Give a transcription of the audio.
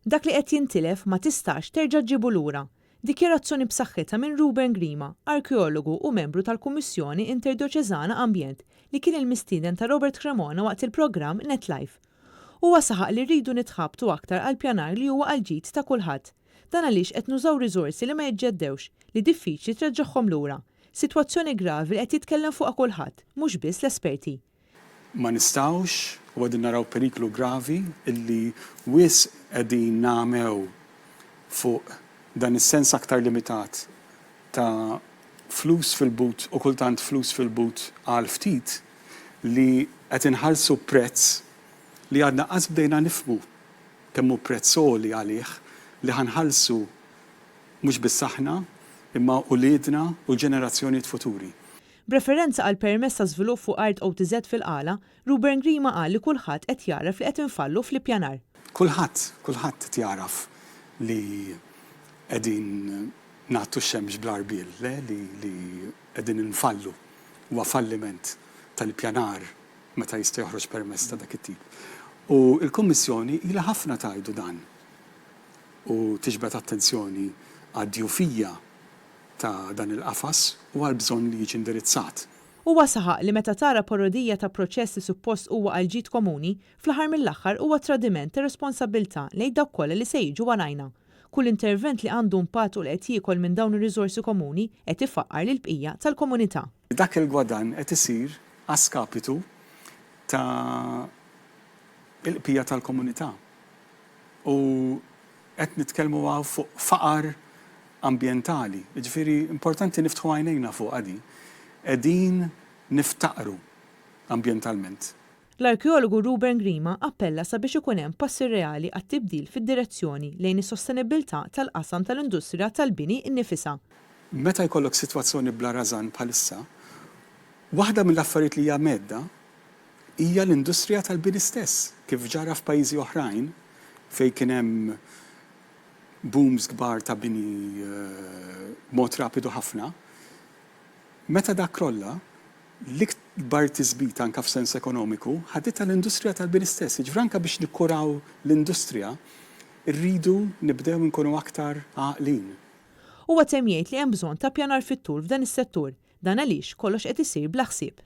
Dak li qed jintilef ma tistax terġa' ġġibu lura. Dikjarazzjoni b'saħħitha minn Rueben Grima, arkeologu u membru tal-Kummissjoni Interdioċeżana Ambjent li kien il-mistieden ta' Rueben Grima waqt il-programm NetLife. Huwa saħaq li rridu nitħabtu aktar għal pjanar li huwa għal-ġid ta' kulħadd. Dan għaliex qed nużaw riżorsi li ma jiġġeddewx li diffiċli treġġaħħom lura. Sitwazzjoni gravi li qed jitkellem fuqha kulħadd, mhux biss l-esperti. Ma nistgħux u għadin naraw periklu gravi illi wis qegħdin nagħmew fuq dan is-sens aktar limitat ta' flus fil-but u kultant flus fil-but għal ftit li qed inħallsu prezz li għadna qas bdejna nifhmu kemm hu prezz għoli għalih li ħanħallsu mhux biss aħna imma uliedna u l-ġenerazzjonijiet futuri. B'referenza għal permess ta' żvilupp fuq art OTZ fil-qala, Rueben Grima qal li kulħadd qed jaraf li qed infallu fl-ippjanar. Kulħadd qed jaraf li qegħdin nagħtu x-xemx bl-arbil, li qegħdin infallu huwa falliment tal-ippjanar meta jista' joħroġ permess ta' dak it-tip. U l-Kummissjoni ilha ħafna tgħidu dan u tiġbed attenzjoni għad-djufija ta' dan il-qafas u għal-bżonn li jiġi indirizzat. Huwa saħaq li meta tara parodija ta' proċessi suppost huwa għal ġid komuni, fl-aħħar mill-aħħar huwa tradiment ta' responsabilità lejn dawk kollha li se jiġu warajna. Kull intervent li għandu impatt u li qed jiekol minn dawn ir-riżorsi komuni qed ifaqqar lil bqija tal-komunità. Dak il-gwadan qed isir għaskapitu ta' il-bqija tal-komunità. U qed nitkellmu fuq faqar ambjentali. Ġifieri importanti niftħu għajnejna fuq għadi. Qegħdin niftaqru ambjentalment. L-arkeologu Rueben Grima appella sabiex ikun hemm passi reali għat-tibdil fid-direzzjoni lejn is-sostenibilità tal-qasam tal-industrija tal-bini innifisha. Meta jkollok sitwazzjoni bla rażan bħalissa, waħda mill-affarijiet li hija medda hija l-industrija tal-bini stess, kif ġara f'pajjiżi oħrajn fejn kien hemm booms kbar ta' bini mod rapidu ħafna. Meta dak krolla, l-ikbar tiżbit anke f'sens ekonomiku ħadditha l-industrija tal-bini stess. Ġifranka biex nikkuraw l-industrija, rridu nibdew nkunu aktar għaqlin. Huwa temm jgħid li hemm bżonn ta' pjanar fit-tul f'dan is-settur, dan għaliex kollox qed isir bla ħsieb.